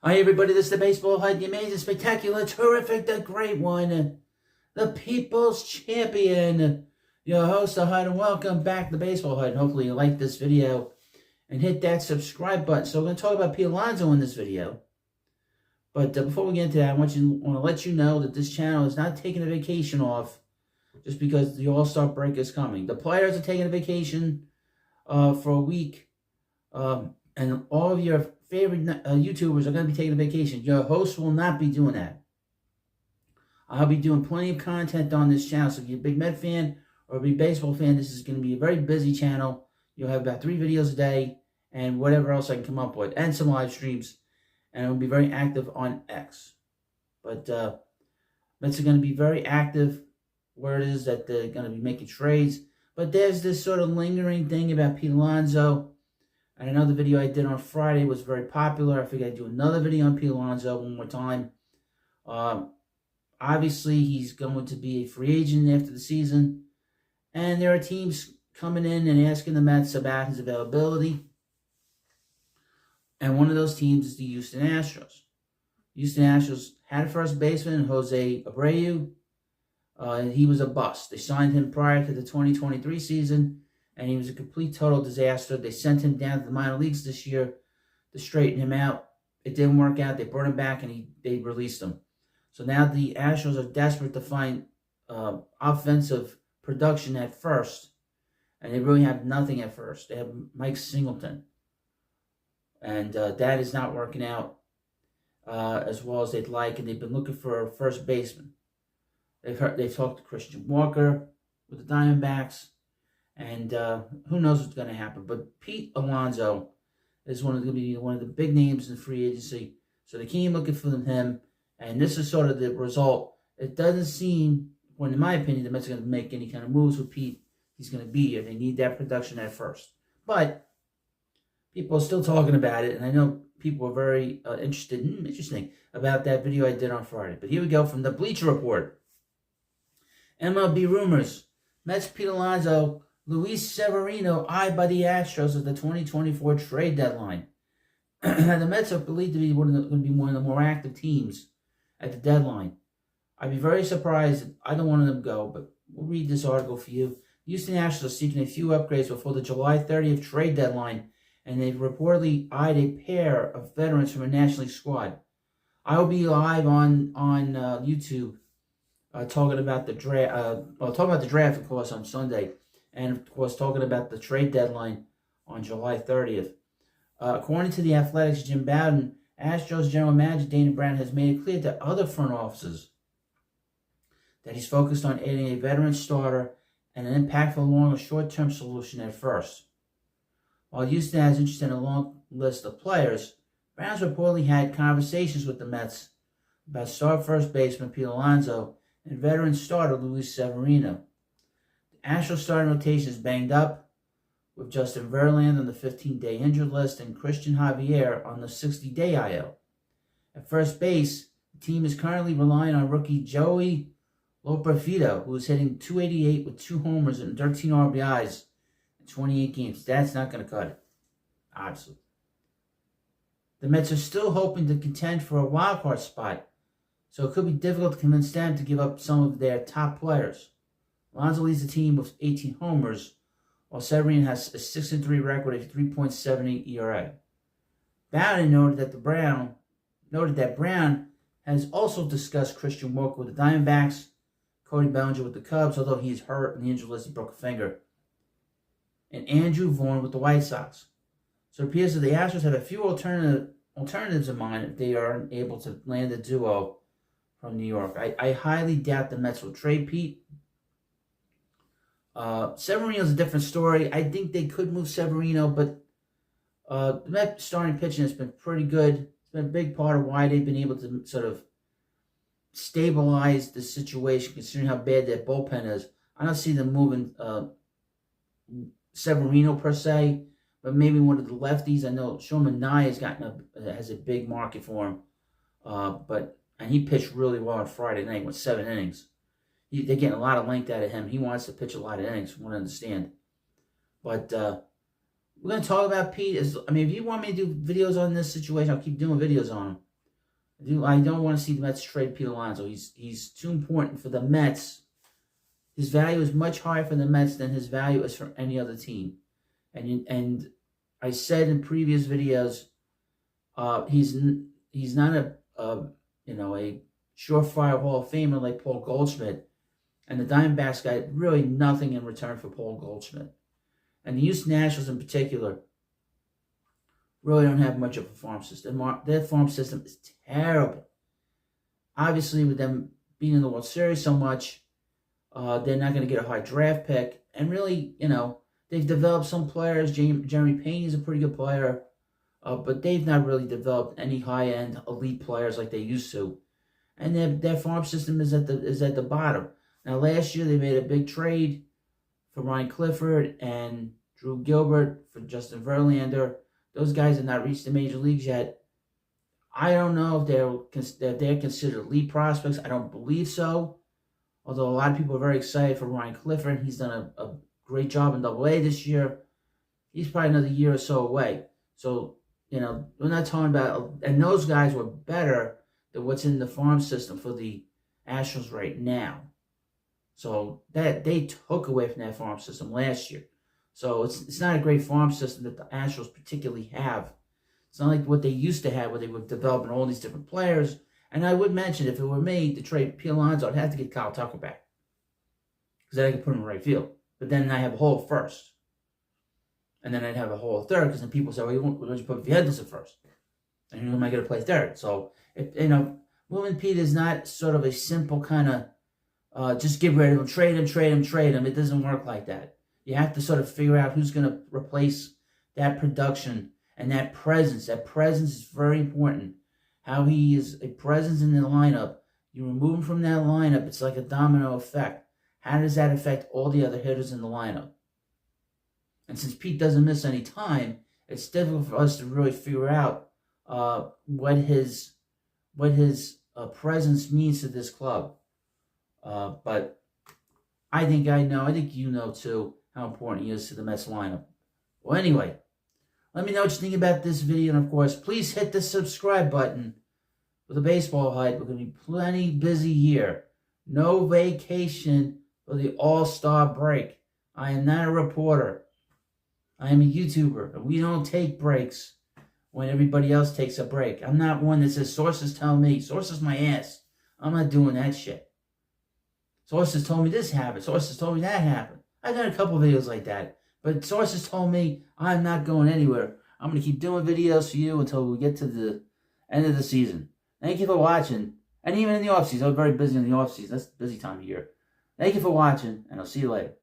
Hi everybody, this is the Baseball Hut, the amazing, spectacular, terrific, the great one, the People's Champion, your host, the Hut, and welcome back to the Baseball Hut. And hopefully you like this video and hit that subscribe button. So we're going to talk about Pete Alonso in this video. But before we get into that, I want to let you know that this channel is not taking a vacation off just because the All-Star break is coming. The players are taking a vacation for a week, and all of your favorite YouTubers are going to be taking a vacation. Your host will not be doing that. I'll be doing plenty of content on this channel. So if you're a big Met fan or a big baseball fan, this is going to be a very busy channel. You'll have about 3 videos a day and whatever else I can come up with, and some live streams. And it will be very active on X. But Mets are going to be very active. Word is that they're going to be making trades. But there's this sort of lingering thing about Pete Alonso. And another video I did on Friday was very popular. I figured I'd do another video on Pete Alonso one more time. Obviously, he's going to be a free agent after the season. And there are teams coming in and asking the Mets about his availability. And one of those teams is the Houston Astros. Houston Astros had a first baseman, Jose Abreu. He was a bust. They signed him prior to the 2023 season, and he was a complete, total disaster. They sent him down to the minor leagues this year to straighten him out. It didn't work out. They brought him back, and they released him. So now the Astros are desperate to find offensive production at first, and they really have nothing at first. They have Mike Singleton, and that is not working out as well as they'd like, and they've been looking for a first baseman. They've talked to Christian Walker with the Diamondbacks, and who knows what's going to happen. But Pete Alonso is going to be one of the big names in free agency, so they keep looking for him, and this is sort of the result. It doesn't seem, well, in my opinion, the Mets are going to make any kind of moves with Pete. He's going to be here. They need that production at first. But people are still talking about it, and I know people are very interesting about that video I did on Friday. But here we go from the Bleacher Report. MLB rumors. Mets Pete Alonso, Luis Severino eyed by the Astros at the 2024 trade deadline. The Mets are believed to be going to be one of the more active teams at the deadline. I'd be very surprised if either one of them go, but we'll read this article for you. Houston Astros are seeking a few upgrades before the July 30th trade deadline, and they've reportedly eyed a pair of veterans from a National League squad. I will be live on YouTube talking about the draft. Talking about the draft, of course, on Sunday, and of course talking about the trade deadline on July 30th. According to the Athletics' Jim Bowden, Astros general manager Dana Brown has made it clear to other front offices that he's focused on adding a veteran starter and an impactful long or short-term solution at first. While Houston has interest in a long list of players, Brown's reportedly had conversations with the Mets about star first baseman Pete Alonso and veteran starter Luis Severino. The Astros starting rotation is banged up, with Justin Verlander on the 15-day injured list and Christian Javier on the 60-day IL. At first base, the team is currently relying on rookie Joey Loperfido, who is hitting .288 with 2 homers and 13 RBIs in 28 games. That's not going to cut it, obviously. The Mets are still hoping to contend for a wild card spot, so it could be difficult to convince them to give up some of their top players. Alonso leads the team with 18 homers, while Severino has a 6-3 record at 3.78 ERA. Bowden noted that Brown has also discussed Christian Walker with the Diamondbacks, Cody Bellinger with the Cubs, although he is hurt in the injured list, he broke a finger, and Andrew Vaughn with the White Sox. So it appears that the Astros have a few alternatives in mind if they are able to land a duo from New York. I highly doubt the Mets will trade Pete. Severino's a different story. I think they could move Severino, but the Mets starting pitching has been pretty good. It's been a big part of why they've been able to sort of stabilize the situation, considering how bad their bullpen is. I don't see them moving Severino per se, but maybe one of the lefties. I know Showman Nye has a big market for him, and he pitched really well on Friday night with 7 innings. They're getting a lot of length out of him. He wants to pitch a lot of innings, from what I understand. But we're going to talk about Pete. If you want me to do videos on this situation, I'll keep doing videos on him. I don't want to see the Mets trade Pete Alonso. He's too important for the Mets. His value is much higher for the Mets than his value is for any other team. And I said in previous videos, he's not a surefire Hall of Famer like Paul Goldschmidt. And the Diamondbacks got really nothing in return for Paul Goldschmidt. And the Houston Nationals in particular really don't have much of a farm system. Their farm system is terrible. Obviously, with them being in the World Series so much, they're not going to get a high draft pick. And really, they've developed some players. Jeremy Payne is a pretty good player. But they've not really developed any high-end elite players like they used to. And their farm system is at the bottom. Now, last year, they made a big trade for Ryan Clifford and Drew Gilbert for Justin Verlander. Those guys have not reached the major leagues yet. I don't know if they're considered elite prospects. I don't believe so. Although a lot of people are very excited for Ryan Clifford. He's done a great job in AA this year. He's probably another year or so away. So, we're not talking about... And those guys were better than what's in the farm system for the Astros right now. So that they took away from that farm system last year. So it's not a great farm system that the Astros particularly have. It's not like what they used to have where they were developing all these different players. And I would mention, if it were me to trade Pete Alonso, I'd have to get Kyle Tucker back. Because then I could put him in right field. But then I have a hole first. And then I'd have a hole third, because then people say, well, why don't you put Viedas at first? And who am I going to play third? So, moving Pete is not sort of a simple kind of just get rid of him, trade him. It doesn't work like that. You have to sort of figure out who's going to replace that production and that presence. That presence is very important. How he is a presence in the lineup. You remove him from that lineup, it's like a domino effect. How does that affect all the other hitters in the lineup? And since Pete doesn't miss any time, it's difficult for us to really figure out what his presence means to this club. But I think I know. I think you know too how important he is to the Mets lineup. Well, anyway, let me know what you think about this video, and of course, please hit the subscribe button for the baseball hype. We're going to be plenty busy here. No vacation for the All-Star break. I am not a reporter. I am a YouTuber, and we don't take breaks when everybody else takes a break. I'm not one that says, sources tell me. Sources my ass. I'm not doing that shit. Sources told me this happened. Sources told me that happened. I've done a couple videos like that. But sources told me I'm not going anywhere. I'm going to keep doing videos for you until we get to the end of the season. Thank you for watching. And even in the off-season. I'm very busy in the off-season. That's a busy time of year. Thank you for watching, and I'll see you later.